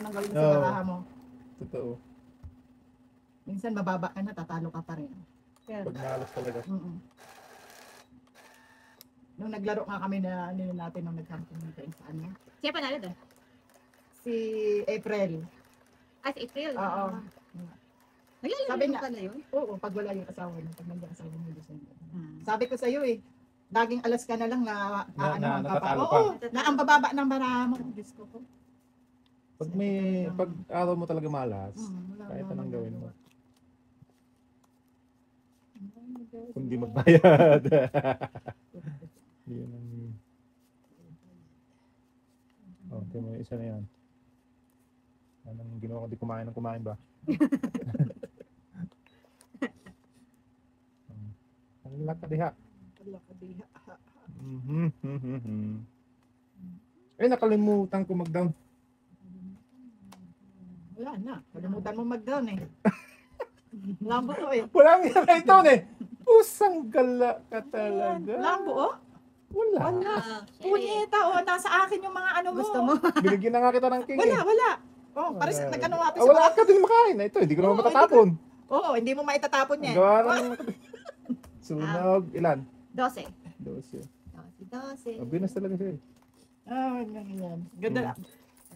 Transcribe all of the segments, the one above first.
anong gawin mo sa baraha mo. Totoo. Minsan mababa ka na, tatalo ka pa rin. Kaya, Pag malas talaga. nung naglaro nga kami na nila natin nung nag-camping natin sa ano. Siya panalo doon? Si April. Si April? Oo. Naglalaro Sabi mo na- pala yun? Oo, pag wala yung asawa niya, pag nandiyan asawa niya December. Sabi ko sa iyo laging alas ka na lang na ang natatalo Oo, na ang bababa ng baraha mo. Diyos ko po. Pag araw mo talaga malas, Wala kahit naman anong gawin mo. magawa. Kundi magbayad. Yun ang... Okay, may isa na yan. Anong ginawa ko? Di kumain ba? Ang lakadiha. Eh, nakalimutan ko mag-down. Wala na. Kalimutan mo mag-down eh. Lambo to eh. Walang yan na ito eh. Pusang gala ka talaga. Lambo oh. Wala. Wala. Punyeta oh. Nasa akin yung mga ano mo. Gusto mo? Binigyan na nga kita ng king Wala. Oh, pares nagkano nga to wala ka din makain. Ito, hindi ko naman matatapon. Oo, hindi mo maitatapon niya. Gawa ng... Sunog. Ilan? 12. 12. 12. Binas talaga siya eh. Yan. Ganda.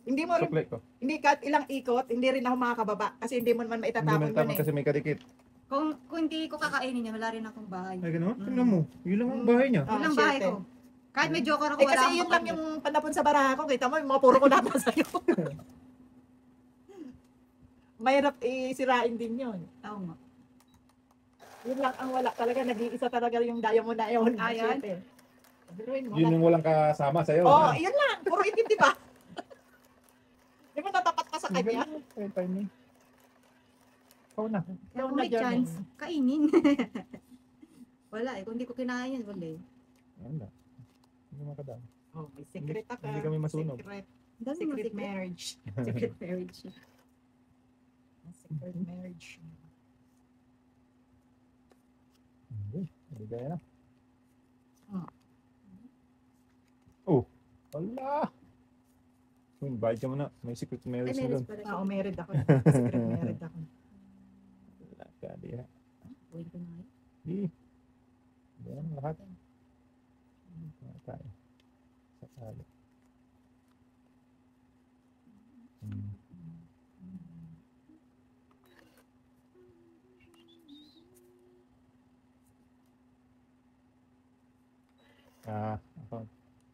Hindi mo rin, Sukli ko. hindi kahit ilang ikot, hindi rin ako makakababa. Kasi hindi mo naman Hindi maitatapon man yun tama eh. kasi may kadikit. Kung hindi ko kakainin niya, wala rin akong bahay. Ay, gano'n? Tingnan mo. Yun lang ang bahay niya. Yun lang bahay ko. Kahit may joker ako, Eh wala kasi akong yun lang kakamit. yung panapon sa baraha ko. Kita mo, yung mga puro ko lahat na sa'yo. Mahirap isirain din yun. Oo nga. Yun lang ang wala talaga. Nag-iisa talaga yung diamond na yun. Ayan. Yun yung walang kasama sa'yo. Oo, yun lang. Puro itim, di ba? Di ba natapat ka sa kanya? Ay, timing. Ikaw na. Kaya kung may chance, kainin. Wala eh. Kung hindi ko kinain yan, wala eh. Wala. Hindi makadami. Oh, may secret ako. Hindi kami masunog. Secret, Dami mga secret marriage. Secret marriage. Secret marriage. Hindi gaya na. Ah. Oh. Wala. Invite ka mo na. May secret Ay, marriage na meron doon. pala. Oo, married ako. Secret married ako. Wala ka, di ha. Buhin ko na ngayon. Di. Yan, lahat. Wala tayo. Sa talo.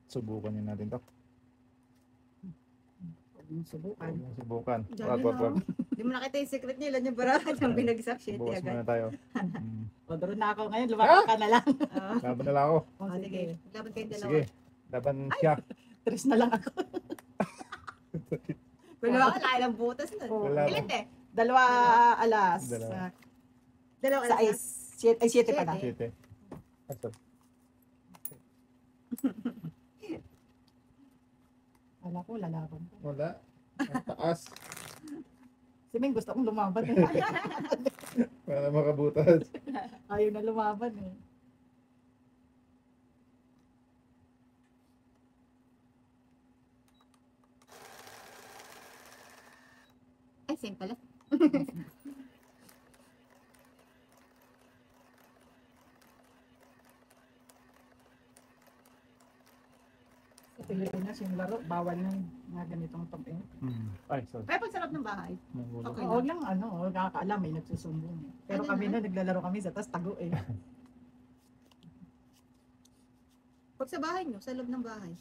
Subukan niyo natin to. Subukan. Subukan. Diyan Wag, na wag, wag. Hindi mo nakita yung secret niya. Ilan yung baraha yung binagsak shit. Bukas Agad. muna tayo. O, doon na ako ngayon. Lumakad ka na lang. Laban na lang ako. O, Sige. sige. Laban kayong dalawa. Sige. Laban siya. Tres na lang ako. Wala ka, lahat ng butas nun. Wala Ilan pa. eh? Dalawa alas. Dalawa. Dalawang Sa alas. is. Ay, 7 pala. Siyete. 7. Asa? Wala ko, lalaban ko. Wala. Ang taas. Si Ming gusto kong lumaban eh. Para makabutas. Ayaw na lumaban eh. Ay, same pala. Sa Pilipinas yung laro, bawal na mga ganitong topic. Ay, sorry. Kaya pag sarap ng bahay. Nahulog. Okay. Huwag lang ano, huwag nakakaalam, may nagsusumbong eh. Pero Ano kami na? na, naglalaro kami sa tas tago eh. Pag sa bahay nyo, sa loob ng bahay.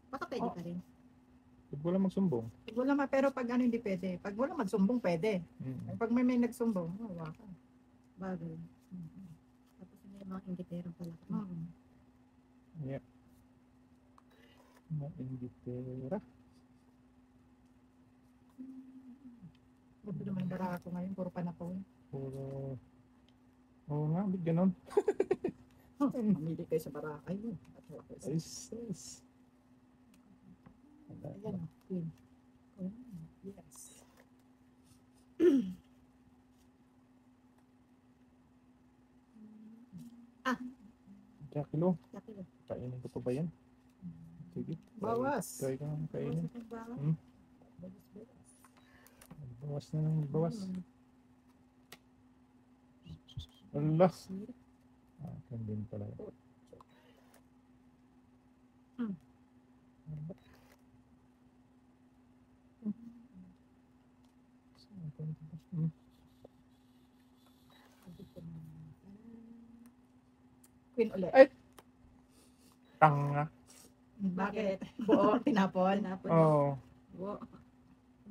Baka pwede Oh. pa rin. Huwag wala magsumbong. Pag wala pero pag ano hindi pwede. Pag wala magsumbong pwede. Pag may nagsumbong, wala ka. Bagay. Tapos may mga inditerang pala. Yeah. Mainditera. Ba't naman bara ako ngayon, puro panapon. Puro... Oo nga, ba't ganon? Mamili kayo sa Barakay mo. Ay, sus. Ayan o, queen. Yes. Jakilo, Laki lang. kainin ko pa ba yan? Sige. Bawas. Try ko nga kainin. Bawas na pagbawa. Hmm? Bawas Bawas na ng bawas. Hmm. Allah. Akin din pala. Hmm. Hmm. Queen ulit. Ay! Tanga. Bakit? Buo, tinapon. Tinapon. Oo. Wo.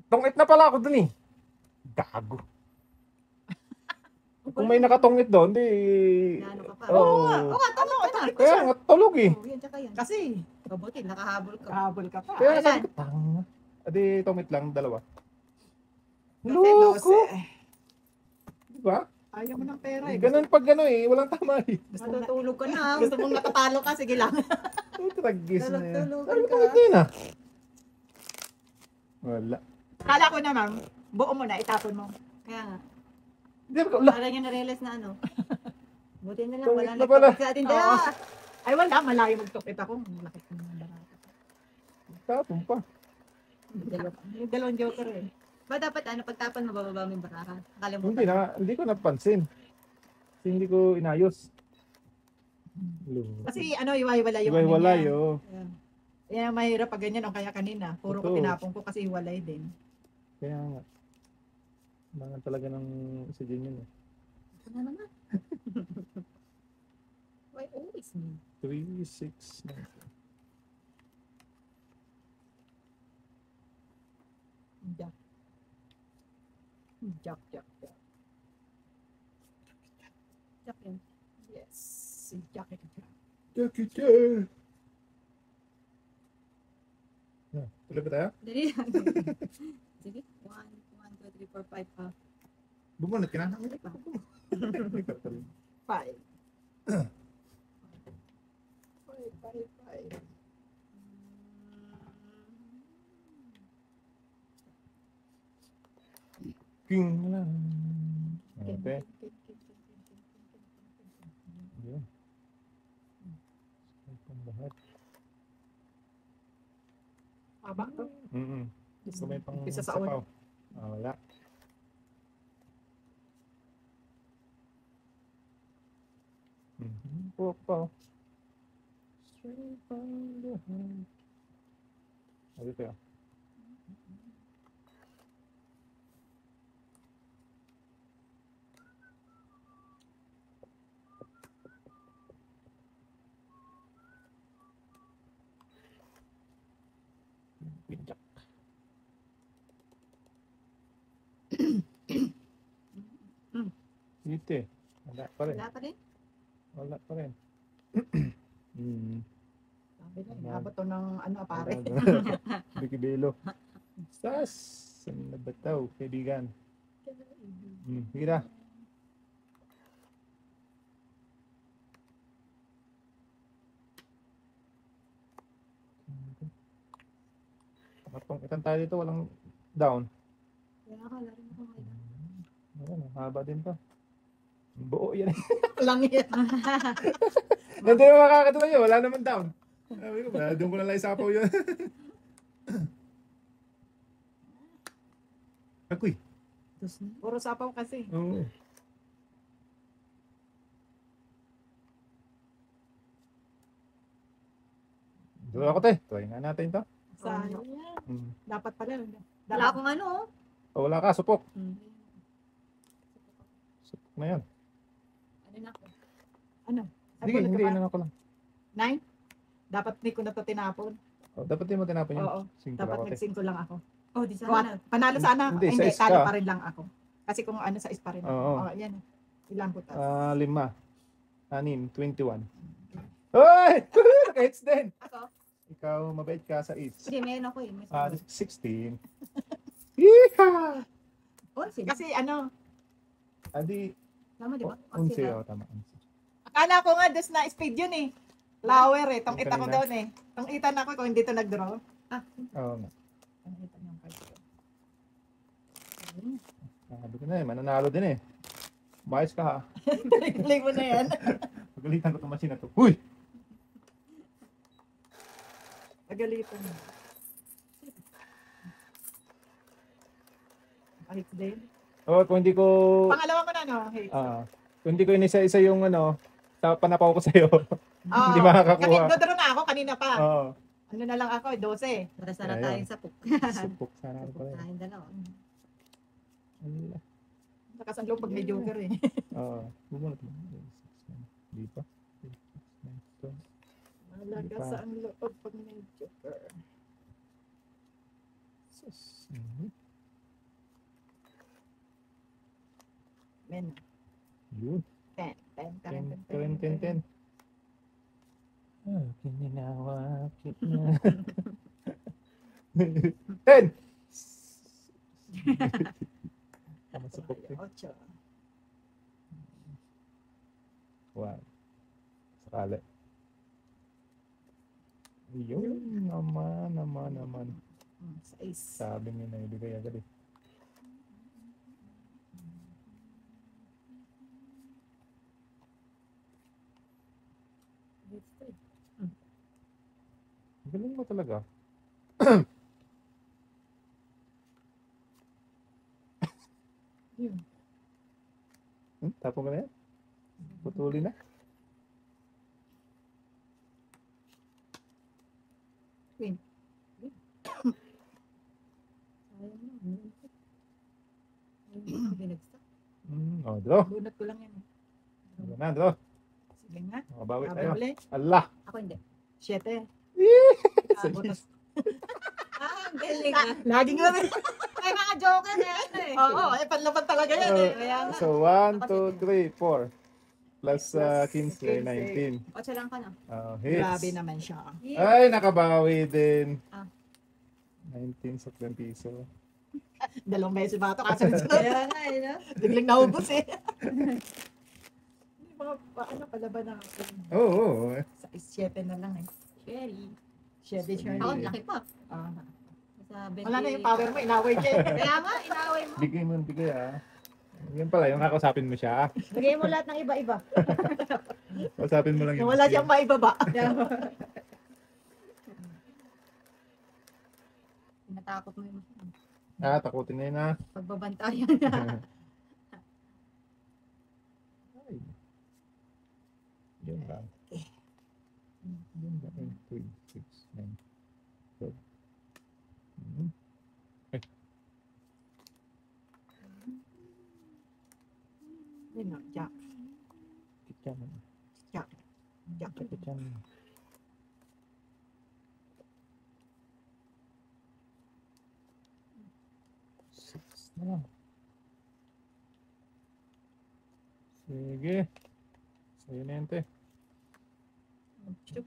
Tungit na pala ako dun eh. Gago. Kung may nakatungit doon, di... Ano ka pa? Oo. Oo nga, tama ka na. Kaya nga, tulog eh. Oo, yan, tsaka yan. Kasi, Kabuti, nakahabol ka. kahabol ka pa. Kaya Ayan. sabi ko, tanga. Adi, tungit lang, dalawa. Kasi Loko! 12. Diba? Ayaw mo ng pera eh. Ganun pag gano'n eh, walang tama eh. Matutulog ka na. Gusto mong nakatalo ka, sige lang. Ay, tragis na yan. Tulog-tulogan Sabi ko, ka. hindi na. Wala. Kala ko naman, buo mo na, itapon mo. Kaya nga. Hindi ko, wala. Para niya na-realize na ano. Buti na lang, Tungit wala na pala. nagtapos sa atin. Oo. Kaya, Ay wala, malayo magtupit ako. Ang laki ko ng barata. Tapon pa. Yung dalawang joker eh. ba dapat ano, pagtapan mabababa mo yung baraha? Hindi Nakalimutan. hindi ko napansin. Kasi hindi ko inayos. Kasi ano, iwaiwala yung Iwalay, ano niya. oh. Ayan. Kaya mahirap pag ganyan, o kaya kanina. Puro ko Totoo. tinapon ko kasi iwalay din. Kaya nga. Kailangan talaga ng isa din yun eh. Ito na naman. Why always me? 3, 6, 9. Jack. Jack, Jack, Jack. Jack yun. Yes. Si Jack. Jackie Chan! Tuloy ba tayo? Dali lang. Sige. 1, 2, 3, 4, 5 pa. Bumunot ka na? Ulit pa. 5. 5. King lang. Okay. Yun. Ito lahat. Haba to. Gusto mo yung pang Umpisa sa sapaw? Wala. Popaw. Straight from the heart. Dito yun. Pinjak. Dito eh. Wala pa rin. Wala pa rin. Wala pa rin. Sabi na, inabot to ng ano, pare. Bikibelo. Sas! Saan na ba ito, kaibigan? Sige na. Itang tayo dito, walang down. Kaya akala rin ako ngayon. Ayan, haba din to. Buo yan. Lang yan. Nandun na makakatuloy yun, wala naman down. Sabi ko ba, doon ko na lang isapaw yun. Akoy. Tapos na. Puro sapaw kasi. Oo. Doon ako te, try nga natin to. Sayang. Dapat pala. Wala akong ano. O wala ka, supok. Hmm. Supok na yan. Ano na ako? Sige, hindi, ano ko lang. 9? Dapat hindi ko na to tinapon. O, dapat din mo tinapon yun. Oo. Singko Dapat ako te. nag-5 lang ako. Oh, di sana Kuha, na. panalo sana. Hindi, Ay, sa hindi, is talo ka. pa rin lang ako. Kasi kung ano sa is pa rin. Oo. Oh, yan. Ilang butas. 5, 6, 21. Hoy! Naka-hits din. Ako? Ikaw, mabait ka sa hits. Hindi, mayroon ako eh. May 16. Yeehaw! Oh, sige. Kasi ano, Adi, Tama, di ba? 11. O, tama. 11. akala ko nga dos na speed yun eh. Flower eh. Tong Yung ita ko kanina. doon eh. Tong itan ako kung hindi to nag-draw. Oo nga. Tong itan yung card ko. Sabi ko na eh, mananalo din eh. Umayos ka ha. Tuloy mo na yan. Pagalitan ko itong machine na to. Huy! Pagalitan mo. Hits din. Oh, kung hindi ko Pangalawa ko na, no? Hits. kung hindi ko inisa-isa yung ano, sa panapaw ko sa'yo. Hindi Oo. makakakuha. Dodoro na ako kanina pa. Oo. Ano na lang ako, 12. Para sana Ayun. tayong sapok. Supok sana ako Sapok pala. tayong dalawa. Ala. Lakas ang loob pag may joker eh. Oo. Bubunot mo. Hindi pa. Malakas ang loob pag may joker. Sus. Mhm. Men, Yun. 10. 10. Ah, kininawa kita. 10! Tama sa pok eh. 8. Wow. Sakali. Yun naman. 6. Sabi niyo na ibigay agad eh. Galing mo talaga. Yun. Tapos ka na yan? Putuli na? Queen. Sayang na. Ayun na, binagsak. Oh, draw. Bunot ko lang yan. Draw na, draw. Sige nga. Mabawi Sabi tayo. ulit. Allah! Ako hindi. 7. Sagis. Ang galing ah. Laging lang eh. May mga joker na yan eh. Oo, panlaban talaga yan eh. Kaya nga. So, 1, 2, 3, 4. Plus 15, 19. 8 lang ka na. Hits. Grabe naman siya. Ay, nakabawi din. Ah. 19 sa 20 piso. 2 beses ba ito? Kasi Kaya nga eh, no? biglang naubos eh. Yung mga ano palaban na Oo. sa 7 na lang eh. Sherry. 7 siya. Ako, laki pa. Sa 20. Wala na yung power mo, inaway niya eh. Kaya nga, inaway mo. Bigay mo, bigay ah. Yan pala, yung kakausapin mo siya. Bigay mo lahat ng iba-iba. Kausapin mo lang Yung wala siyang maibaba. Tinatakot mo yung Takutin na yun ah. pagbabantayan. Ay. Yun lang. Yun lang. 3, 6, 9, 12. Yun no, Jack. Kityan. Jack. Jack. Kityan. Six na lang. Sige. Sa'yo na yun, te. Chup.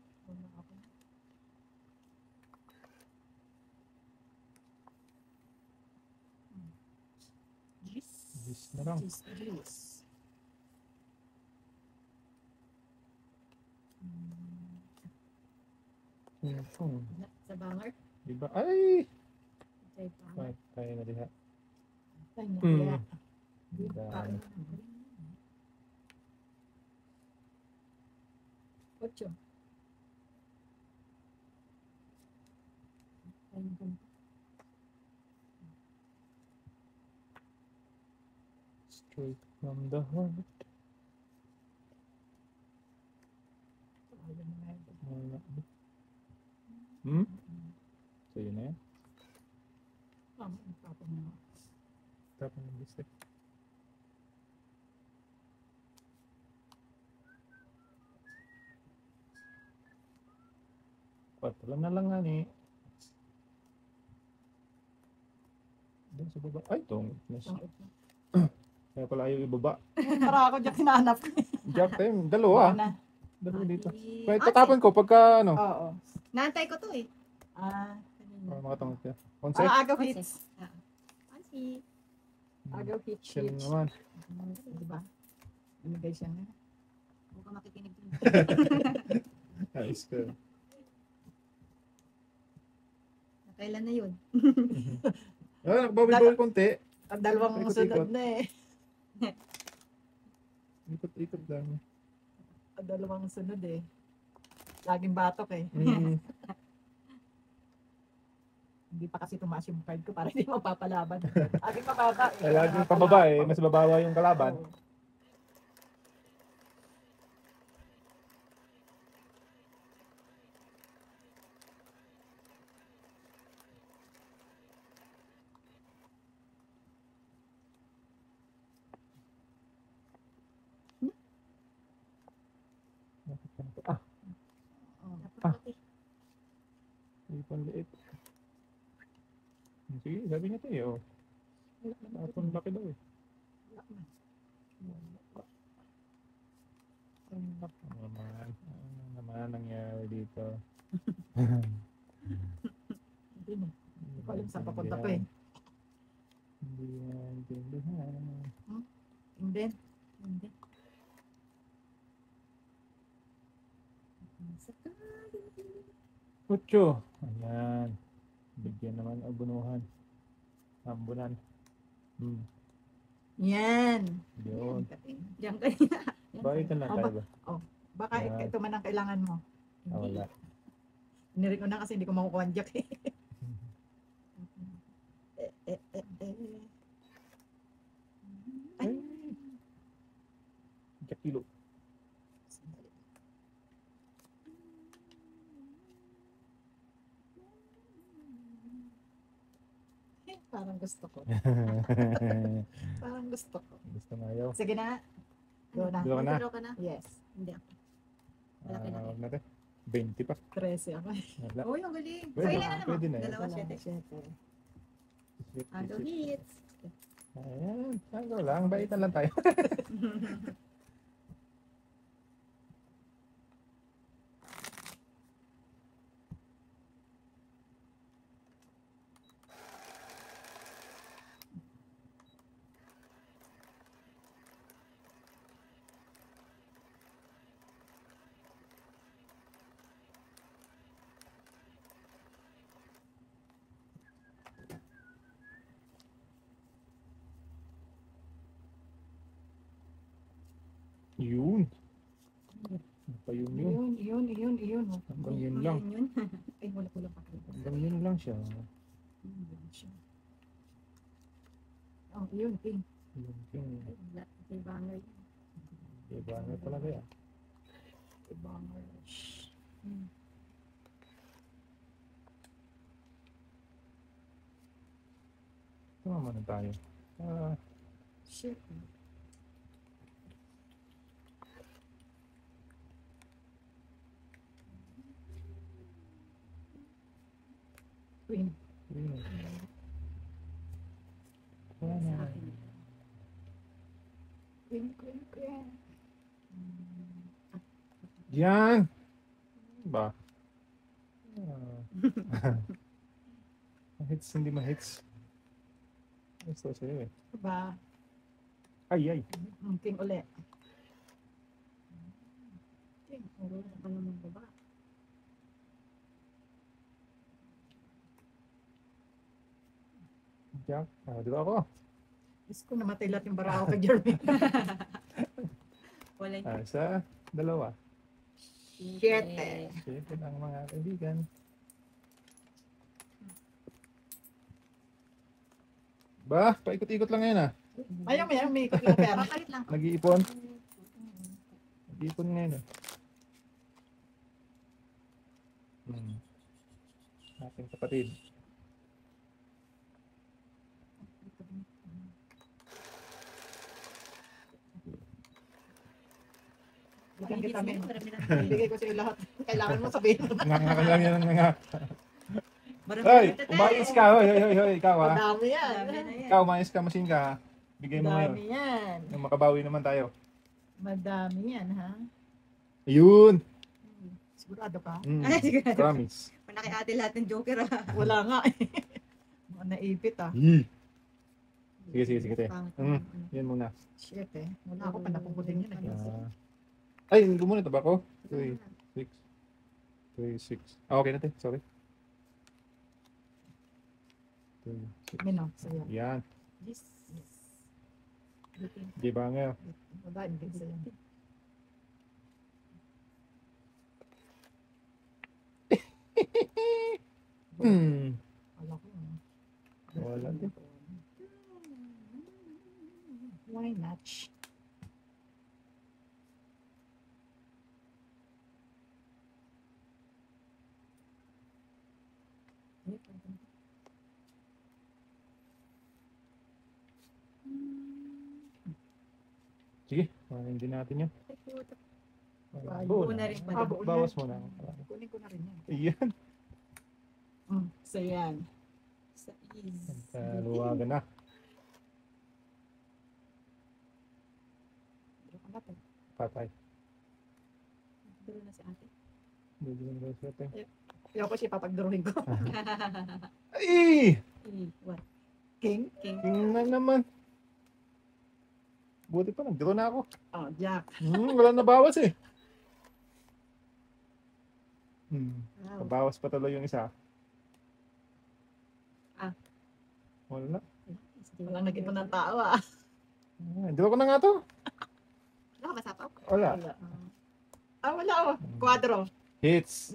Bis na lang. Juice. Sa banger. Diba? Ay! Say banger. Ay, tayo na diha. Tanya. Hmm. Yeah. Dami. 8. Straight from the heart. Wala. Sa'yo na yan. Tapos ng list eh. Patala na lang nga ni. Doon sa baba. Ay, itong. Kaya pala ayaw ibaba. Para ako Jack hinahanap. Jack time. Dalawa. Na. Dalawa dito. Ati- Pwede tatapon ko pagka ano. Oo. Naantay ko to eh. Para makatangos ka. Onse? Agaw hits. Pansi. Agaw hits. Chill naman. Diba? Namigay siya na. Huwag ka makikinig din. Ayos ka. Kailan na yun? Nakabawin-bawin konti. Ang dalawang Ikot-ikot. sunod na eh. Ikot-ikot lang. Ang dalawang sunod eh. Laging batok eh. Hindi pa kasi tumaas yung card ko para hindi mapapalaban. Lagi mababa. Lagi pababa eh, mas babawa yung kalaban. Oo. Ah, Oo. hindi pa liit. Sige, sabi niya tayo. Tapon laki daw eh. Ano naman nangyari dito? Hindi na. Hindi ko alam saan papunta to eh. Hindi naintindihan. Hindi. Hindi. Kutso. Ayan. Bigyan naman abunuhan. Ambunan. Yan. Yun. Diyan kanina. Bakit lang tayo ba? Baka Yan. ito man ang kailangan mo. Ah, wala. Nirin ko na kasi hindi ko makukuha ang jack eh. Ay. Kilo. Sandali. Parang gusto ko. Parang gusto ko. Gusto na ayaw. Sige na. Go na. Dalawa na. Draw ka na? Yes. Hindi ako. Malaki na. Huwag natin. 20 pa. 13 ako. Wala. Oh, yung galing. Pwede, So, ilan na naman? pwede na yun. Dalawa, siyete. Hello, hits. Ayan. Ano lang. Baitan lang tayo. Yun. Ano pa yun yun? Yun. Hanggang yun lang. Yun. Ay, wala ko lang pakita. Hanggang yun lang siya. Yun siya. Oh, yun, pink. Yun yung Wala. May banger. iba na talaga yan. Ibangers. Tumama na tayo. Shit. Queen. Yun. Sa akin. Queen. Yan! Ba? Mahits, hindi mahits. Gusto sa'yo eh. Diba? Ay! King uli. King, puro na ka naman baba. Jack. Di ba ako? Diyos ko, namatay lahat yung bara ako kay Jeremy. Wala yung Sa dalawa. Siete. Siyempre ang mga kaibigan. Ba? Paikot-ikot lang ngayon ah. Ayaw, may ikot lang pera. Papalit lang. Nag-iipon. Nag-iipon ngayon ah. Ating kapatid. Bigyan kita, men. Marami lang. Bigay ko sa'yo lahat. Kailangan mo sabihin mo. Nga lang yan nga. Marami Hoy! lang tayo. Umayos ka! Hoy! Ikaw ah. Madami yan. Marami na yan. Ikaw, umayos ka, masin ka. Bigay mo ngayon. Madami yan. Nung makabawi naman tayo. Madami yan, ha? Ayun! Sigurado ka? Ay, sigurado. Promise. Panaki-ate lahat ng Joker ah. Wala nga eh. Mga naipit ah. Sige, te. Yan muna. Shit eh. Wala ako pa napupudin yun eh. Ay, gumunit ba ako? 3, 6. 3, 6. Okay na te, sorry. 3, 6. Mino, sa'yo. Yan. Yes. Di ba nga? Wala, hindi sa'yo. Hmm. Wala ko. Wala din. Why not? Sige, hindi natin yun. Buo na rin pala. buo na. Bawas mo na. Kunin ko na rin yan. Iyan. So yan. Sa is. Kaluwagan na. Patay. Duro na si ate. Hindi mo ba siya tayo? Ayoko siya papagdrawing ko. Ay! What? King? King. Tingnan naman. Buti pa, nag-draw na ako. Oh, Jack. Wala na bawas eh. Wow. Bawas pa tuloy yung isa. Ah. Wala. Walang nag-ipon ng tao ah. Draw ko na nga to. Wala ka masapaw? Wala. Wala oh. Quadro. Hits.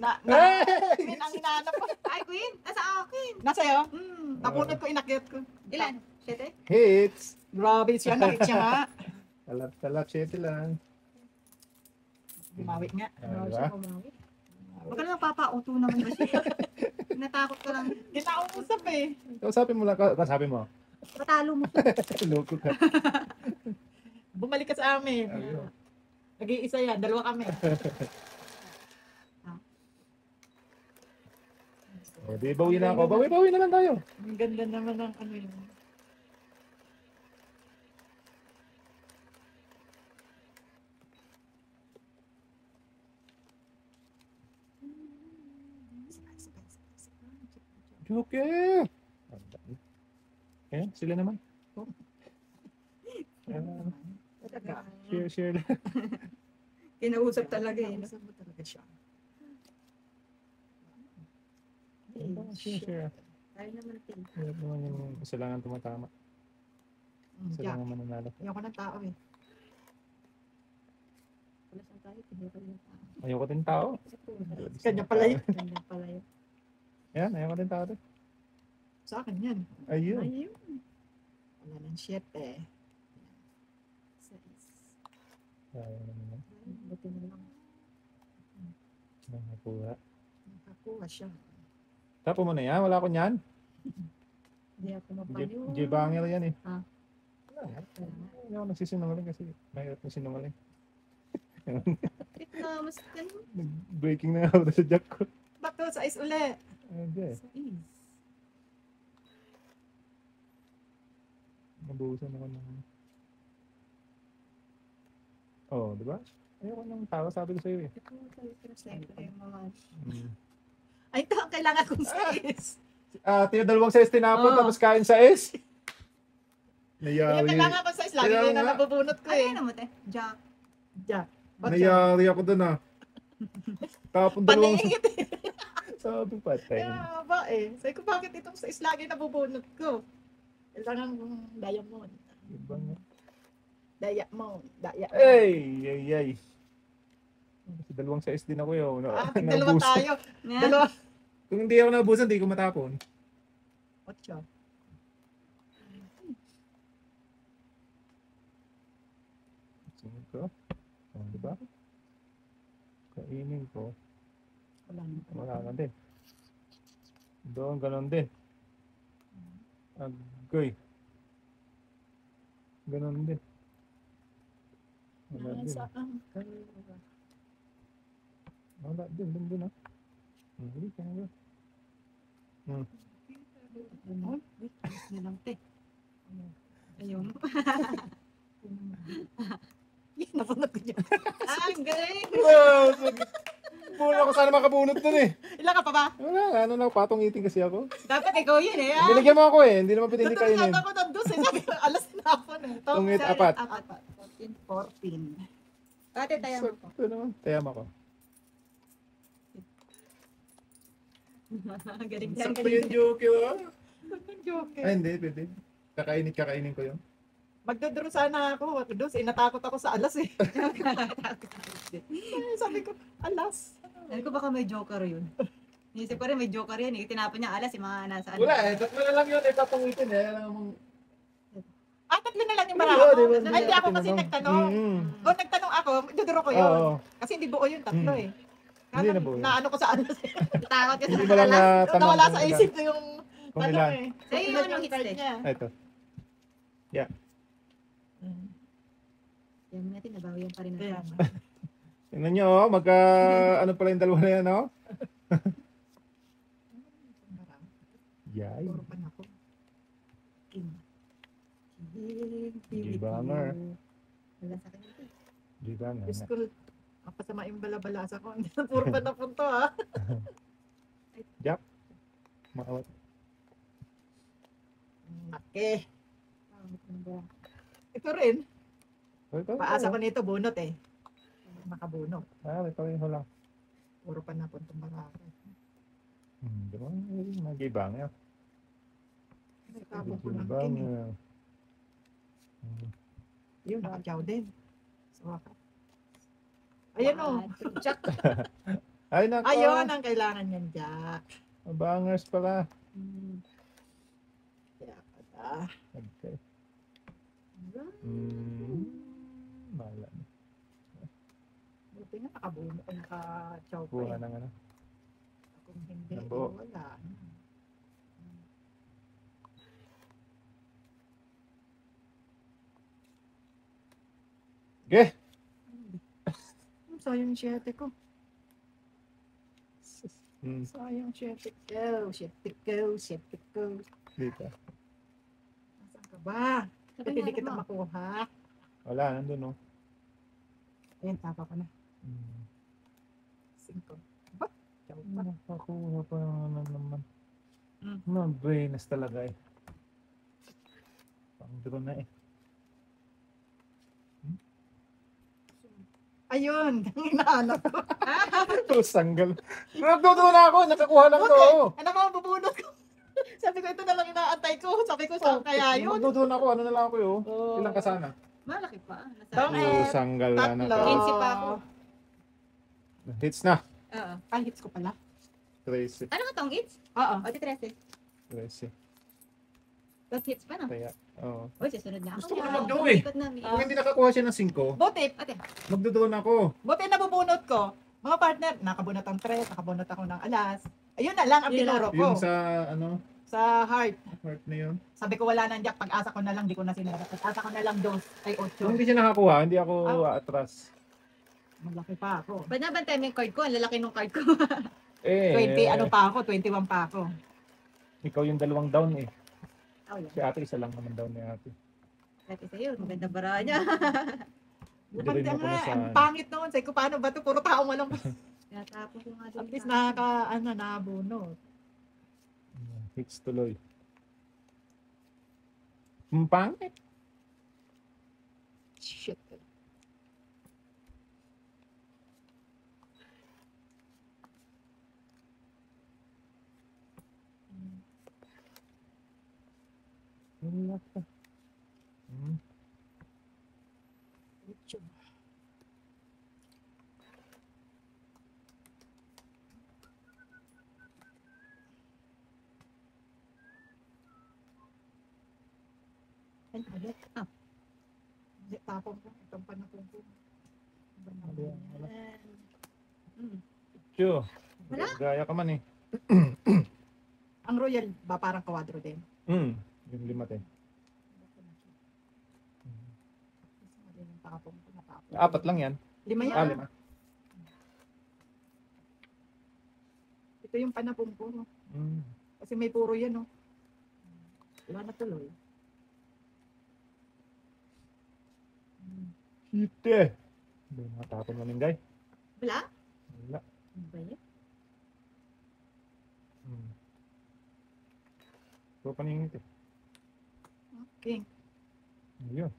Queen ang hinahanap ko. Ay, Queen! Nasa akin! Nasa'yo? Hmm. Napunod ko, inakyat ko. Ilan? 7? Hits. Grabe siya, nakit siya nga. Talap, 7 lang. Bumawi nga. Ano Diba? siya kumawi? Huwag ka lang papauto naman ba siya? Natakot ka lang. Kinausap eh. Kausapin mo lang. Kausapin mo. Patalo mo. Loko ka. Bumalik ka sa amin. Ayun. Nag-iisa yan, dalawa kami. Di bawi na ako. Bawi na lang tayo. Ang ganda naman ng ano yun. Joker! Ayan, sila naman. Talaga. Share lang. Kinausap talaga eh. Kinausap mo talaga siya. Share. Tayo naman tin. Hirap naman yung isa lang ang tumatama. Isa Jack. lang ang mananalo. Ayoko ng tao eh. Wala saan tayo. Tinira yung tao. Ayoko din tao. Kanya pala yun. Ganda pala yun. Yan, ayoko din tao. Sa akin yan. Ayun. Ayun. Wala ng shit eh. Sa is. Ayaw naman. Buti na lang. Nakakuha. Nakakuha siya. Tapo mo na yan. Wala ko niyan. Hindi ako mapayo. J-banger yan eh. Ah. Hindi ako nagsisinungaling kasi mahirap na sinungaling. Ito, mas ganun. Breaking na ako sa jack ko. Back to sa is uli. Okay. Sa is. Nabuhusan ako ng... Oh, di ba? Ayoko ng tao, sabi ko sa'yo eh. Ito, ito yung mga... Ay, ito ang kailangan kong sa is. Tiyo dalawang size tinapon Oo. tapos kain sa S. Yung Nayari. kailangan ko sa is. Lagi Kaya ko na nga. nabubunot ko eh. Ano mo te? Jack. Jack. Ba't Nayari ako dun ah. Tapon dalawang... Paningit eh. Sabi patay. Kaya ba eh. Sabi ko, bakit itong sa is lagi nabubunot ko? Kailangan kong diamond. Ibang... Diamond. Ay! Kasi dalawang size din ako yun. Dalawa tayo. Dalawa. Kung hindi ako nabusan, hindi ko matapon. Ocho. Cinco. Oh, di ba? Kainin ko. Wala na din. Doon, ganon din. Agoy. Ganon din. Wala din. Wala din, din ah. Hindi ka na. Wait, na lang te. Ayun. Napunod ko dyan. Ang galing! Bunot ako sana makabunot dun eh. Ilan ka pa ba? Wala, ano na, patong iting kasi ako. Dapat ikaw yun eh. Binigyan mo ako eh, hindi naman pwede hindi Tutulog kainin. ako ng dos eh. Sabi ko, alas na ako na. Tungit, apat. 14. Ate, tayo mo ko. Ito naman, tayam ako. Galing Sakto yung joke yun. Joke Ay, hindi, pwede. Kakainin ko yun. Magdodro sana ako. Dos, natakot ako sa alas eh. Sabi ko, alas. Ano ko baka may joker yun? Inisip ko rin, may joker yan eh. Tinapon niya alas, yung mga nasa ano. Wala eh, tatlo na lang yun eh, tatungitin eh. Alam mo, Tatlo na lang yung Oo, marako. di ba? Ay, hindi ako kasi Tinanong. nagtanong. Mm. O, nagtanong ako, duduro ko yun. Oo. Kasi hindi buo yung tatlo eh. Hindi na buo yun. Naano ko sa ano. Natakot ka Hindi sa mo lang alas. natanong Nawala kung sa ilan. isip ko yung Kung ano ilan. eh. Sa'yo yung Ilan anong hits card eh? niya. Ito. Yan natin, nabawian pa rin Kaya natin. nga. Tingnan nyo, ano pala yung dalawa na yan, oh? Yay. Puro pa na ako. Gibanger. Wala sa akin ito. Di ba nga? Diyos ko, kapasama yung balabalasa ko. Puro pa na punto ha. Makawat. Okay. Pangit ng buwan. Ito rin. Ito, Paasa ko nito bunot eh. Makabunot. ito yung lang. Puro pa na puntong marako. Di ba? Nagibang yan. May kapong ko ng Nagibang king. yan. Yun, nakachaw din. So, ayan o. Jack. Ay, nako. Ayun ang kailangan niyan, Jack. Bangers pala. Kaya pala. Okay. Mala. Buti nga nakabunot. Nakachaw pa Buha eh. ng ano. Kung hindi, Ng buo. wala. Okay. Sayang 7 ko. Hmm. Sayang 7 ko. 7 ko. 7 ko. Dito. Nasaan ka ba? Sabi Ba't hindi nga kita mo. Hmm. makuha? Wala, nandun, oh. Ayan, tapa ko na. 5. Ba? Chow pa. Nakakuha pa naman. Mm. Brainless talaga eh. Pang drone na eh. Ayun, ang inaanap ko. Ito, sanggal. Nagdudo na ako, nakakuha lang ko. Ano ba ang bubunot ko? Sabi ko, ito na lang inaantay ko. Sabi ko, saan kaya yun? Nagdudo na ako, ano na lang ako yun. Oh. Ilang ka sana? Malaki pa. Nasa Dong, Puro sanggal na Tatlo. na. 15 pa ako. Hits na. Oo. Ay, hits ko pala. Tracy. Ano nga tong hits? Oo. O, di 13. Tracy. Tapos hits pa na. Kaya, oo. O, susunod na ako. Gusto ko na Yan. mag-do eh. Ikot namin. Kung hindi nakakuha siya ng 5, Buti, Ate, magdudo na ako. buti nabubunot ko. Mga partner, nakabunot ang 3, nakabunot ako ng alas. Ayun na lang ang Yun lang. tinuro ko. Yung sa, ano, Sa heart. heart na yun. Sabi ko, wala nang jack. Pag-asa ko na lang, di ko na sinara. Pag-asa ko na lang 2 ay Kung 8. hindi siya nakakuha, hindi ako atras. Malaki pa ako. ba't nabantay mo yung card ko? Ang lalaki ng card ko. Eh, 20, ano pa ako? 21 pa ako. ikaw yung dalawang down eh. Oh, yan. Si ate, isa lang naman down ni ate. Ate sa'yo, maganda bara niya. Dirin mo ko na sa... Ang pangit noon. Sabi ko, paano ba ito? Puro tao walang. Tinatapon ko nga At doon. least nabunot. Hits tuloy. Ang pangit. Shit. Wala pa. Ay, ulit. Ah. Tapon ko. Itong panapon ko. Wala. Mm. Tiyo. Wala? Gaya ka man eh. Ang royal ba parang kawadro din? Yung 5 din. Tapon ko. Natapon. 4 lang yan. 5 yan. 5. Ito yung panapon ko. No? Mm. Kasi may puro yan. No? Wala na tuloy. Hite. Hindi nakatapon mo guy. Wala? Wala. Ano ba yun? So, paningit eh. Okay. Ayun.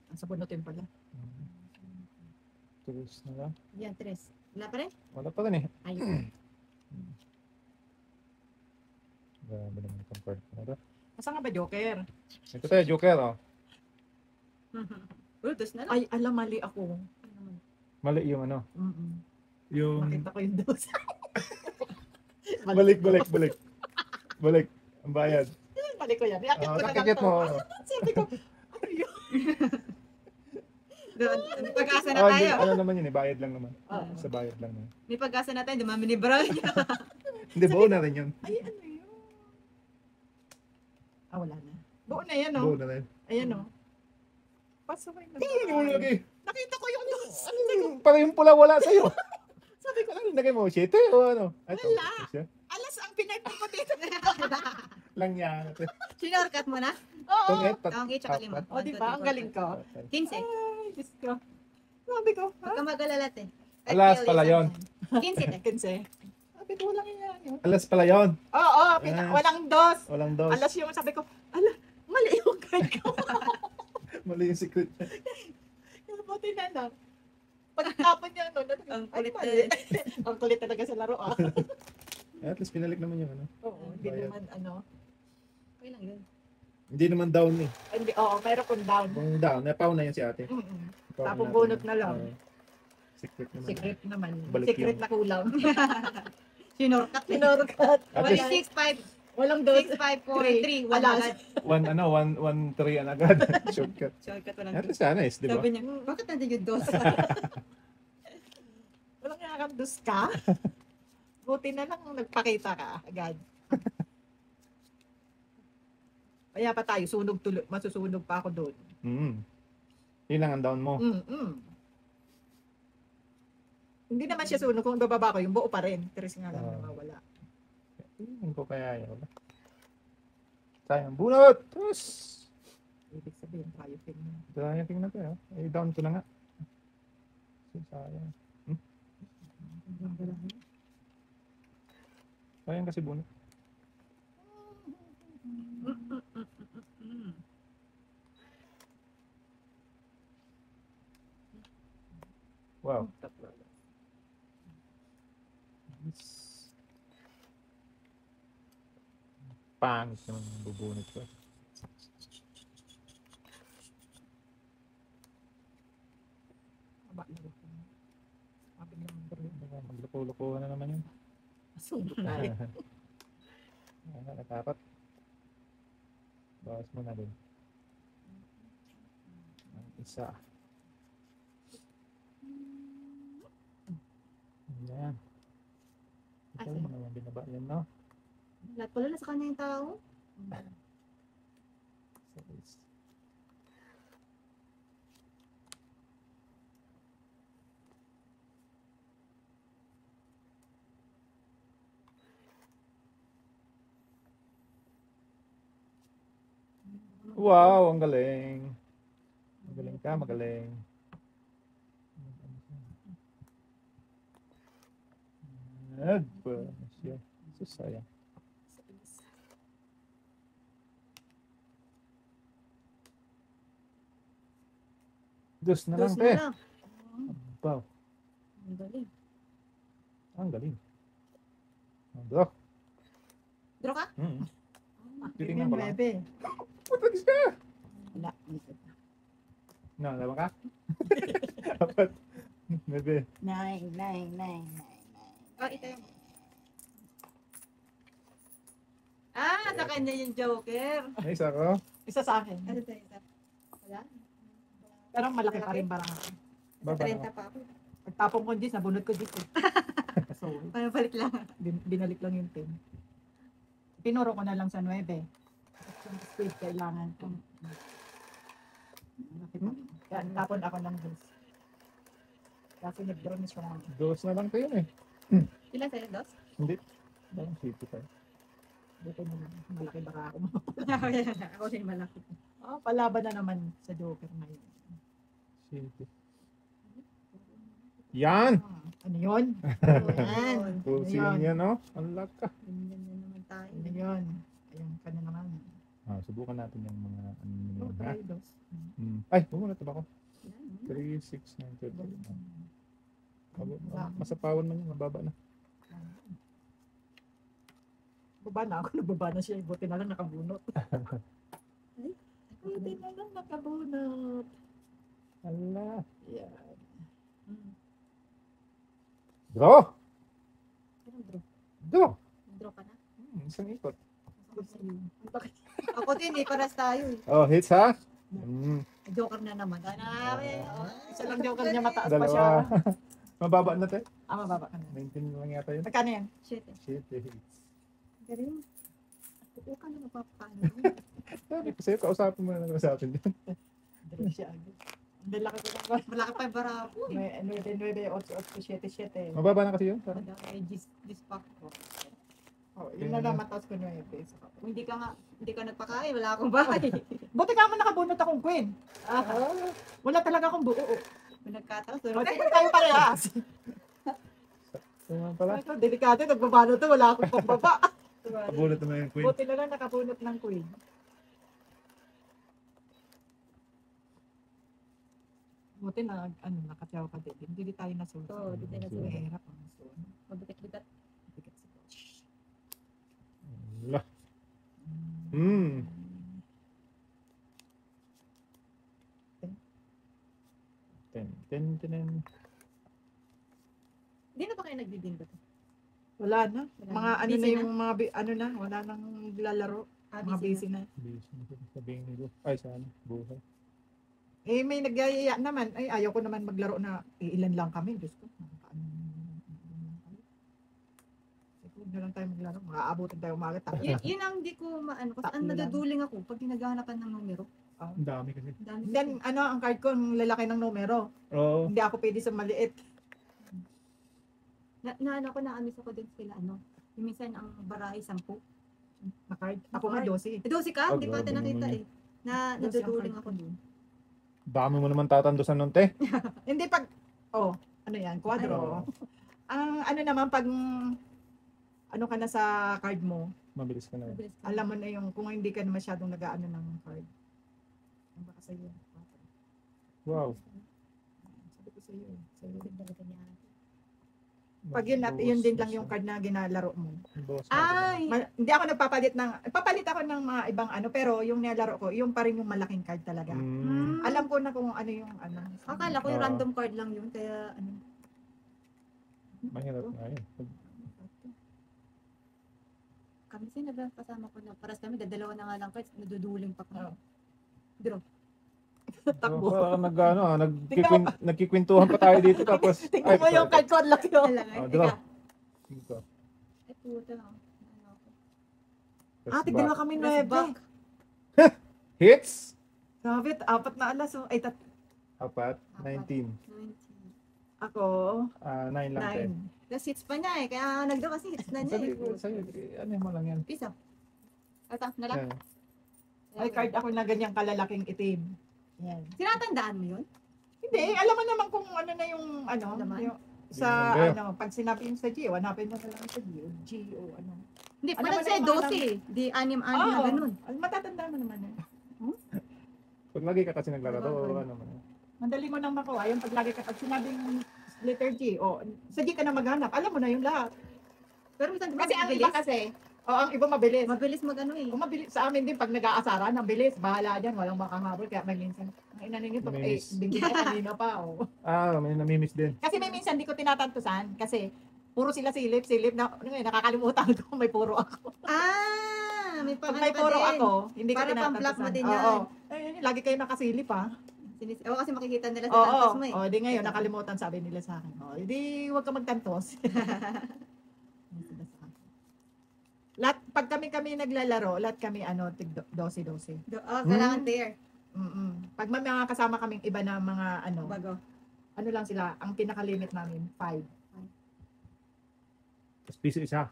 Ang sabunutin pala. Tulis na lang. Yan, 3. Wala pa rin? Wala pa rin eh. Ayun. Grabe naman itong card na ito. Asa nga ba Joker? Ito tayo, Joker oh. Dos na lang. Ay, alam mali ako. Mali yung ano. Mm-mm. Yung Nakita ko yung dos. balik. Balik. Ang bayad. Balik ko yan. Iakit ko na lang Kakikit to. mo. Sabi ko, ano yun? Doon, may pag-asa na Oh, tayo. ano naman yun eh, bayad lang naman. Oo. Sa bayad lang naman. May pag-asa na tayo, dumami ni Brown. Hindi, buo na rin yun. Ay, ano yun? Ah, wala na. Buo na yan, Buo oh. na rin. Ayan, oh. Pasaway na. Ano mo lagi? Nakita ko yung dos. Para yung pula wala sa'yo. Sabi ko, Ano lagay mo? 7 o ano? Ito, Wala. siya. alas ang pinay ko dito. Lang yan. Shortcut mo na? Oo. Ang 8 tsaka 5. O, di ba? Ang galing ko. 15. Ay, Diyos ko. Sabi ko, Huwag ka mag-alala, te. Alas pala yun. 15, te. Kinse. Sabi ko, walang yan. Alas pala yun. Oo, Ah. walang dos. Walang dos. Alas yung sabi ko, ala, mali yung guide ko. Mali yung secret. Yung buti na lang. Pagtapon niya, no, Ang ay, kulit mali. Ang kulit talaga sa laro, ah. At least pinalik naman yung ano. Oo, hindi Bayad. naman, ano. Okay lang yun. Hindi naman down eh. Hindi, oo, meron kong down. Kung down, napaw na yun si ate. Mm-mm. Napaw Tapos natin. bunot na lang. Secret naman. Secret naman. Balik Secret yun. na kulang. Shortcut. Pinorkat. At Wala least 6, 5, Walang dos. 6, 5, 4, 3, 1 Alas. agad. 1-3 ang agad. Shortcut. Shortcut walang At least ano is, di ba? Sabi niya, bakit nandiyan yung dos? Walang yakang dos ka. Buti na lang nagpakita ka agad. Kaya pa tayo, sunog tuloy, masusunog pa ako doon. Yun lang ang down mo. Hindi naman siya sunog. Kung bababa ko, yung buo pa rin. Teres nga lang Ah. nawawala. Tingin ko kaya yun. Sayang. Bunot! Tapos! Ibig sabihin, tayo tingnan. Sayang tingnan ko eh. Eh, down ko na nga. Sayang. Sayang kasi bunot. Wow. Pangit naman yung bubunot ko. Aba, laro ko. Sabi lang, bro. Magloko-loko na naman yun. Sunog tayo. Dapat. Bawas mo na din. Ang isa. Ayan. Ito Asa? mo naman binaba yan, no? Lahat pala nasa kanya yung tao. Wow, ang galing. Magaling ka, magaling. Nagpa siya. Susaya. Dos na lang, Dos na te. lang. Wow, Ang galing. ang galing. Ang draw. Draw ka? Titingnan ko lang. Bebe. Putagis ka! Wala. No, laban ka? Apat. Bebe. Nine. Oh, ito yun. Ah, sa kanya yung Joker. May isa ko. Isa sa akin. Ano tayo? Wala? Pero malaki pa rin parang. Baba 30 na. pa ako. Pagtapong ko dyan, nabunod ko dito. So, Ano palit lang? binalik lang yung 10. Pinuro ko na lang sa 9. Yung speed kailangan ko. Kaya tapon ako ng dos. Kasi nag-draw siya. Dos na lang tayo eh. Ilan sa'yo? Dos? Hindi. Dahil city tayo. Buti na lang. Malaki baka ako. Ako din malaki. Palaban na naman sa Joker na yun. City. Yan! Ano yun? Yan. Full Yan. ceiling yan, no? Ang lock ka. Ganyan na naman tayo. Ano yun? Ayun ka na naman. Subukan natin yung mga ano yun, ha? Okay, dos. Ay, bumuna ba ako? Yan. 3, 6, 9, 12. Masapawan man yun, mababa na. Baba na ako. Nababa na siya. Buti na lang nakabunot. Buti na lang nakabunot. Ala. Yan. Draw! Anong draw? Draw! Draw ka na? Isang ikot. Ako din eh, paras tayo eh. Oh, hits ha? Joker na naman. Isa lang joker niya, mataas pa siya. Dalawa. Mababa na te. Mababa ka na. 19 lang yata yun. Magkano yan? Shit eh. Shit, hits. Galing. Oo ka na mapapakano. Sabi ko sa'yo, kausapin mo na lang usapin din. Dala siya agad. Ang lalaki ko lang. Malaki pa yung barako eh. May 9, 8, 8, 7, 7. Mababa na kasi yun. Parang. Ay, dispack ko. Oh, yun na lang, mataas ko 9. Kung hindi ka nagpakain, wala akong bahay. Buti ka man nakabunot akong queen. Wala talaga akong buo. Kung nagkataon, O, sige tayo parehas. Ito nga pala. Ito, delikado, nagbabano to, wala akong pambaba. Kabulot naman yung queen. Buti na lang nakabunot ng queen. Buti na, nakatiyaw ka din. Hindi tayo nasusunod. Oo, hindi tayo nasusunod. Mahirap ang nasusunod. Mabigat-bigat. Bigat si coach. Wala. Ten. Hindi na ba kayo nagbibingo? Wala na. Wala Mga na. ano Busy na yung na? mga, ano na, wala nang lalaro. Mga busy na. Busy na sabihin ko. Ay, sana. Buhay. Eh, may nagyayaya naman. Ay, ayaw ko naman maglaro na ilan lang kami. Diyos ko. Huwag na lang tayo maglaro. Makaabutin tayo umaga. Yun ang hindi ko maano. Kasi ang Tatlo lang. nadaduling ako pag nagahanapan ng numero. Ang dami kasi. Ang dami. Then, ang card ko, ang lalaki ng numero. Oo. Hindi ako pwede sa maliit. Na ano ko, na-amis ako din sila, yung minsan ang barahe 10. Na card. Ako nga, 12. 12 ka? Hindi pa grabe natin nakita naman eh. Na Dosi ang nadaduling card ako ko. dun. Dami mo naman tatandusan nun, te. Hindi pag, ano yan, kwadro. Ang ano naman, pag, ano ka na sa card mo, Mabilis ka na. Mabilis ka. alam mo na yung, kung hindi ka na masyadong nag-ano ng card. Ang baka sa'yo. Wow. Sabi ko sa'yo. Sa'yo. Talaga niya. Pag yun, at yun din lang yung card na ginalaro mo. Ay! Hindi ako nagpapalit papalit ako ng mga ibang ano, pero yung nilalaro ko, yung pa rin yung malaking card talaga. Alam ko na kung ano yung ano. Akala ko yung Oo. random card lang yun, kaya ano. Mahirap na yun. Kami sino ba kasama ko na paras kami, dadalawa na nga lang cards, naduduling pa kami. Oo. Draw. Takbo. Parang nagkikwentuhan pa tayo dito tapos. Tingnan mo yung card ko, ang laki yun. Alam, draw. ika. Ay puta. Ano ako? Tignan kami Press 9. back. Hits? Grabe, 4 na alas. Ay, Apat. 19. 19. ako, 9 lang, te. 9. Plus hits pa niya eh, kaya nagdraw kasi hits na niya Sabi eh. ko sa'yo, ano mo lang yan. Piso. Ata, na lang. Yan. May card ako na ganyang kalalaking itim. Yan. Sinatandaan mo yun? Hindi, alam mo naman kung ano na yung ano, Laman? yung, sa Yung number. pag sinabi yung sa G, hanapin mo na lang sa G, o G, o ano. Hindi, Ano parang ba siya yung mga 12 eh. Di 6-6 na ganun. Matatanda mo naman yan. Pag lagi ka kasi naglalaro, Diba? ano man. Madali mo nang makuha. Yung pag lagi ka, pag sinabing letter G, o sa G ka na maghanap, alam mo na yung lahat. Pero minsan diba Kasi ang mabilis? iba kasi, ang iba mabilis. Mabilis mag-ano eh. Kung mabilis, sa amin din, pag nag-aasaran, ang bilis, bahala dyan, walang makahabol. Kaya may minsan, ang inanin nyo, Namimiss. bigyan ko kanina pa, oh. May namimiss din. Kasi may minsan, di ko tinatantusan, kasi puro sila silip, na, nakakalimutan ko, may puro ako. May Pag pang may puro din. ako, hindi ko Para tinatantusan. pang-block mo din Oo. yan. Ay, lagi kayo nakasilip, ha? Kasi makikita nila sa Oo, tantos mo eh. di ngayon, nakalimutan sabi nila sa akin. Hindi, huwag ka magtantos. Lahat, pag kami naglalaro, lahat kami, tig 12-12. Kailangan there. Pag may mga kasama kaming iba na mga, Bago. ano lang sila, ang pinaka-limit namin, 5. Tapos piso isa.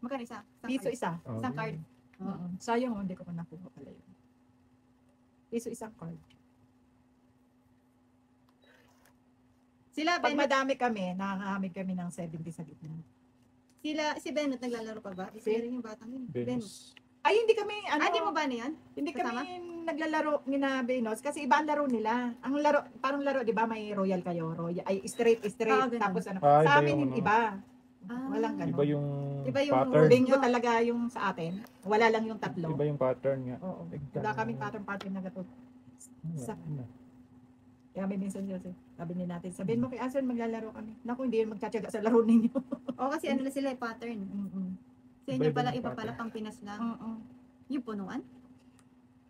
Magkano isa? Piso isa. Oh. Isang card. Sayang, hindi ko pa nakuha pala yun. Piso isang card. Sila, Pag Benot, madami kami, nakakahamig kami ng 70 sa gitna. si Benot naglalaro pa ba? Isa rin yung batang yun. Benot. Venus. Ay, hindi kami, Di mo ba na yan? hindi kasama? kami naglalaro ni na Venus kasi iba ang laro nila. Ang laro, parang laro, di ba, may royal kayo, royal, ay straight, Ganun. tapos ano. Ah, Sa iba amin yung yung ano. iba. Ah. Walang ganun. Iba yung Iba yung pattern. Bingo talaga yung sa atin. Wala lang yung tatlo. Iba yung pattern nga. Oo. Wala kaming pattern na gato. Sa- Kaya may minsan yun, sabi ni natin, sabihin mo kay Asan maglalaro kami. Naku, hindi yun magtsatsaga sa laro ninyo. O kasi ano na sila pattern. Mm-mm. Sa inyo Iba-iba pala, yung iba pala pattern. pang Pinas lang. Oo. Yung punuan,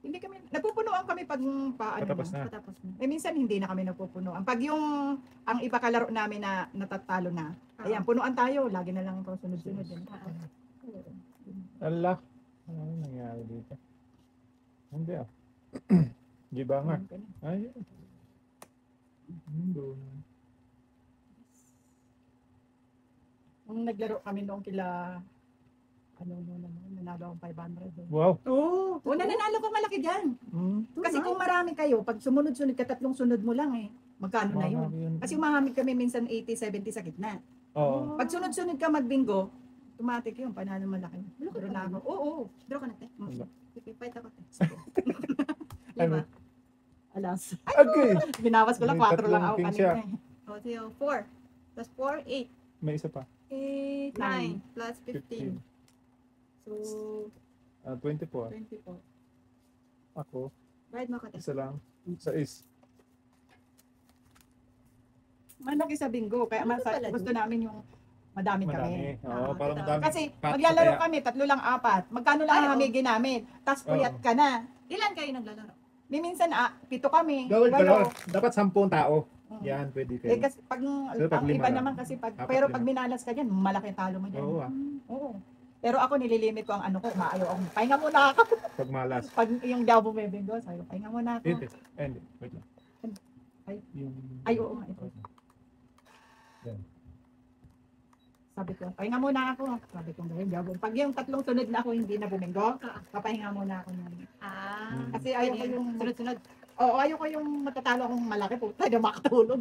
Hindi kami, nagpupunuan kami pag paano Patapos na. na. patapos na. Eh minsan hindi na kami nagpupunuan. Pag yung, ang iba kalaro namin na natatalo na, ayan, punuan tayo, lagi na lang ito sunod-sunod. Yun. Ala. Ano nangyari dito? Hindi ah. Giba nga. Ay. Doon. Nung naglaro kami noong kila, nanalo akong 500 doon. Wow. Oo. Oo, nananalo ka malaki dyan. Hmm. Kasi kung marami kayo, pag sumunod-sunod ka, tatlong sunod mo lang eh. Magkano na yun? Yun. Kasi umahamig kami minsan 80, 70 sa gitna. Oo. Pag sunod-sunod ka magbingo, automatic yun, panalo malaki. Malaki Draw pa na rin. ako. Oo. Draw ka na, te. Wala. Sige, fight ako, te. Ano? Diba? Alas. Okay. Binawas ko lang, May 4 lang ako tatlong kanina. king eh. O, sige, 4. Plus 4, 8. May isa pa. 8, 9. Plus 15. 15. So, 24. 24. Ako. bayad mo ka, te. Isa lang. Sa is. Malaki sa bingo, kaya Ano pala gusto namin yung madami kami. Madami. Oo, Ah, parang totoo. madami. Kasi Pat- maglalaro kaya- kami, 3 lang 4. Magkano lang Ay, ang oo. hamigin namin? Tapos puyat Oo. ka na. Ilan kayo naglalaro? Di minsan 7 kami. Gawin ko walo. lang. Dapat 10 tao. Mm. Yan, pwede Eh kayo. kasi pag, So, pag ang lima iba lang. naman kasi Apat, pero lima. pag minalas ka dyan, malaki ang talo mo dyan. Oo ah. Oo. Pero ako nililimit ko ang ano ko, maayaw ako. Pahinga muna ako. Pag malas. Pag yung daw bumibingo, sabi ko, pahinga muna ako. Hindi. Hindi. Wait lang. Ay. Yung... Ay, oo nga, ito. Sabi ko, pahinga muna ako. Sabi ko, gawin gawin. Pag yung 3 sunod na ako hindi na bumingo, papahinga muna ako na. Ah. Kasi ayaw ko yung, Sunod-sunod. oo, ayaw ko yung matatalo akong malaki po. Tayo makatulog.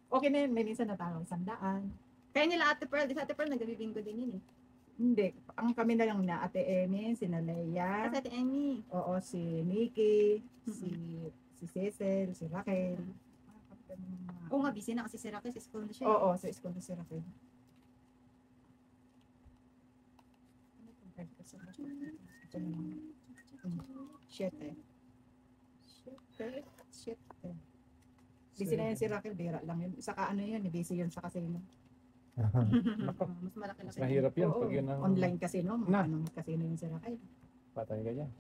Okay na yun, may minsan natalo 100. Kaya nila Ate Pearl, di sa Ate Pearl nagbibingo din yun eh. Hindi, ang kami na lang na Ate Emi, si Nalea, Kasi Ate Emmy. oo, si Nikki, si Cecil, si Raquel. Oo nga, busy na kasi si Raquel sa school na siya. Oo, sa school na si Raquel. Shit eh. Shit eh. Busy na yan si Raquel, bira lang yun. Saka ano yun, busy yun sa casino. Nako. Mas malaki-laki. Mas mahirap yan Oo, pag yun ang... online casino, Na. anong casino yun si Raquel. Patay ka dyan.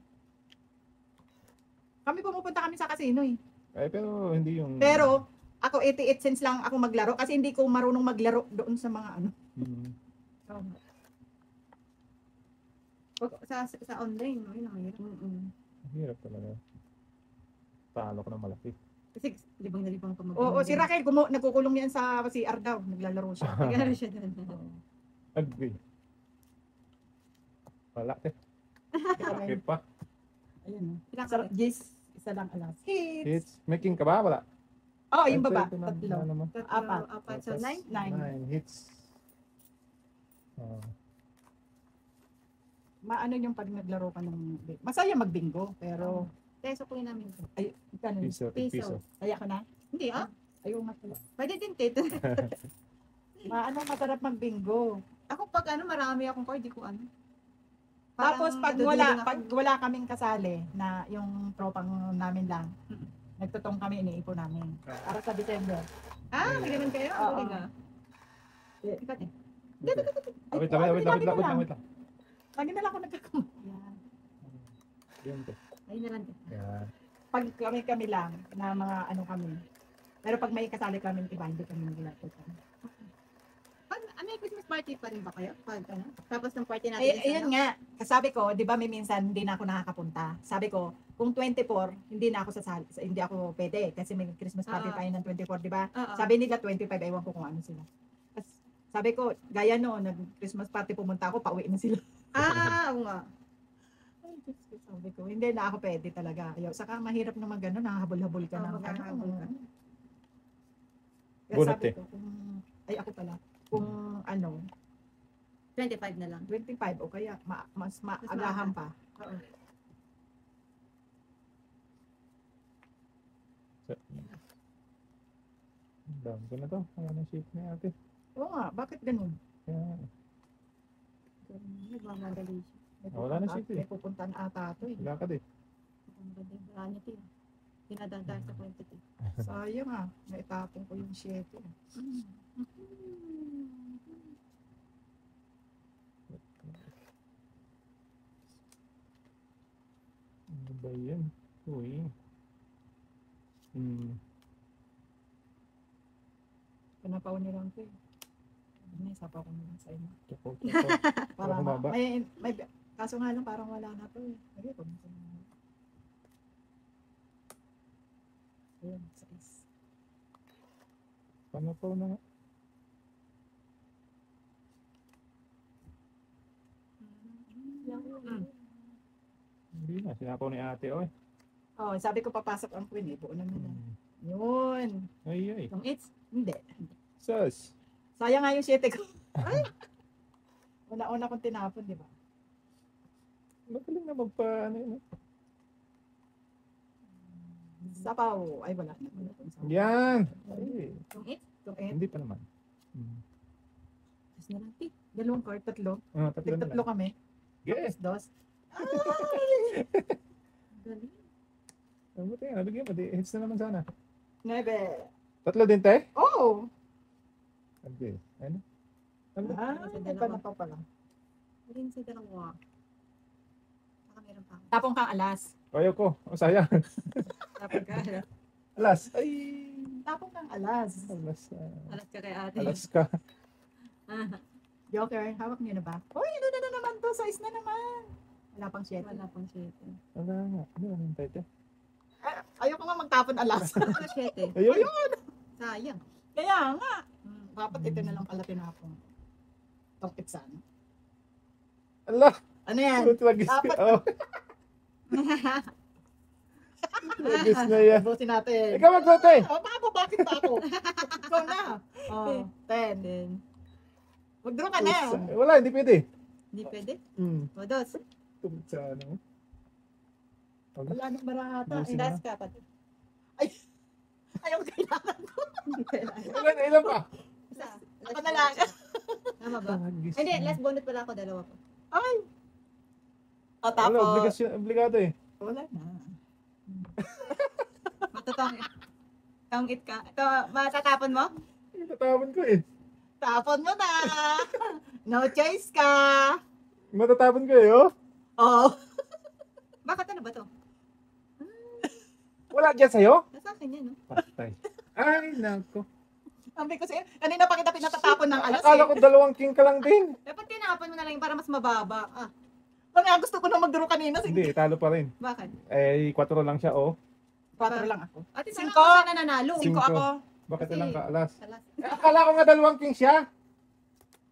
Kami pumupunta kami sa casino eh. Eh, pero hindi yung... Pero, ako 88 cents lang ako maglaro kasi hindi ko marunong maglaro doon sa mga ano. Hmm. Sa online, no? Yun ang mahirap. Mahirap talaga. Talo ko na malaki. Kasi libang na libang pa mag- Oo, si Raquel, nagkukulong yan sa CR daw. Naglalaro siya. Naglalaro siya doon. Agree. Wala eh. Okay pa. Ayun. Ilang Sa ka? Jis, isa lang alas. Hits. Hits. Making ka ba? Wala. Oo, yung baba. Ito na, Tatlo. ano mo? Apat. Apat. So, 9? 9 hits. Maano yung pag naglaro ka ng... Masaya magbingo, pero... Peso po yun namin. Ay, ganun. Piso. Piso. Kaya ko na. Hindi ah. Ayaw nga pala. Pwede din, Tito. Maano, masarap magbingo. Ako pag ano, marami akong card, di ko ano. Tapos pag naduduling ako. wala kaming kasali na yung tropang namin lang, Mm. nagtutong kami, iniipon namin. Para sa December. Ah, may ganun kayo? Oo. Galing ah. Eh, Ikaw, te. Wait lang. Lagi na lang ako nagkakamot. Yan. Yun to. Ayun na lang, te. Yan. Pag kami lang, na mga ano kami. Pero pag may kasali kami iba, hindi kami naglalaro. Pag may Christmas party pa rin ba kayo? Pag ano? Tapos ng party natin. Ay, is ayun ano? nga, kasabi ko, di ba may minsan hindi na ako nakakapunta. Sabi ko, kung 24, hindi na ako hindi ako pwede kasi may Christmas party Ah. tayo ng 24, di ba? Oo. Sabi nila 25, ewan ko kung ano sila. Tapos, sabi ko, gaya no, nag-Christmas party pumunta ako, pauwi na sila. Oo nga. Ay, Diyos ko, sabi ko, hindi na ako pwede talaga. Ayaw. Saka mahirap naman gano'n, nakahabol-habol ka Oo, ng maghahabol ka. Kaya Bunot sabi eh. ko, ay ako pala, kung ano, 25 na lang. 25 o kaya mas maagahan pa. Oo. Dami ko na to. Ano na shape ni ate? Oo nga, bakit ganun? Kaya, Nagmamadali siya. May Wala na pupunta- siya, eh. May pupuntahan ata ito eh. wala ka din. Maganda yung brand niya, te. Dinadaan sa quantity. Sayang ah. Naitapon ko yung 7. Ano ba yan? Uy. Panapaw niyo lang ito eh. May sapaw ko na lang sa inyo. Tapo. Para humaba. may kaso nga lang parang wala na to eh. Lagay ko na. Ayan, 6. Panapaw na nga. Hindi na. Sinapaw ni ate, oy. Oh, sabi ko papasok ang queen eh. Buo naman na. Yun. Ay, ay. Yung 8. Hindi. Sus. Sayang nga yung 7 ko. Ay! Una-una kong tinapon, di ba? Magaling na magpa, ano yun. Sapaw. Ay, wala na. Wala tong sapaw. Yan. Ay. Yung 8. Yung 8. Hindi pa naman. Tapos na lang. Dalawang card, tatlo. Tatlo na Tatlo lang. kami. Yes. Dos. Galing. Ang buti nga, nabigyan mo. Hits na naman sana. 9. Tatlo din, te? Oh! Okay. Ano? Ano? Ay, iba na pa pala. Galing sa dalawa. Saka meron pa ako. Tapong kang alas. Ayaw ko. O, sayang. Tapos ka. Alas. Ay. Tapong kang alas. Alas. Alas ka kay ate. Alas ka. Joker, hawak niyo na ba? Uy, ano na naman to? Size na naman. Wala pang 7. Wala pang 7. Wala nga. Ano naman tayo, te? Ayoko nga magtapon alas. Ano 7? Ayun. Sayang. Kaya nga. Dapat ito na lang pala tinapon. Itong pitsan. Ala. Ano yan? Lagis Dapat- ka. Oh. Lagis na yan. Ubusin natin. Ikaw maglo, te. Bakit pa ako? Ikaw na. Oh, 10. 10. Mag-draw ka na. Wala, hindi pwede. Hindi pwede. Hmm. O, dos. Tumit sa ano. Wala nang barata. Ubusin Das ka pati. Ayaw kailangan ko. Hindi kailangan. Ilan pa? Isa. Ako na lang. Tama ba? Lagis Hindi, na. last bonus pala ako. Dalawa pa. Ay. O Wala, tapos. obligasyon, obligado eh. Wala na. Matutong. Tangit ka. Ito, matatapon mo? Matatapon ko eh. Tapon mo na. No choice ka. Matatapon ko eh, oh. Oh. Bakit ano ba to? Wala dyan sa'yo? Nasa akin yan, no? Patay. Ay, nako. Sabi ko sa'yo, kanina pa kita pinatatapon ng alas Akala eh. ko 2 king ka lang din. Dapat tinapon mo na lang yung para mas mababa. Kaya gusto ko na mag-draw kanina. Hindi, talo pa rin. Bakit? Eh, 4 lang siya, oh. 4 lang ako. Ate, Cinco. sana ako nananalo. 5 Cinco. ako. Bakit Kasi- ilang ka, alas? Alas. Eh, akala ko nga 2 king siya.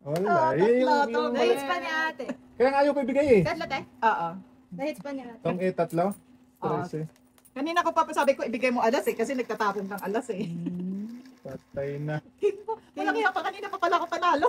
Wala. Tatlo, to, Nahits pa niya ate. Kaya nga ayaw ko ibigay eh. Tatlo te. Oo. Nahits pa niya ate. Tong 8, 3. Oo. 13. Kanina ko pa sabi ko ibigay mo alas eh kasi nagtatapon ng alas eh. Patay na. Wala kaya pa kanina pa pala ako panalo.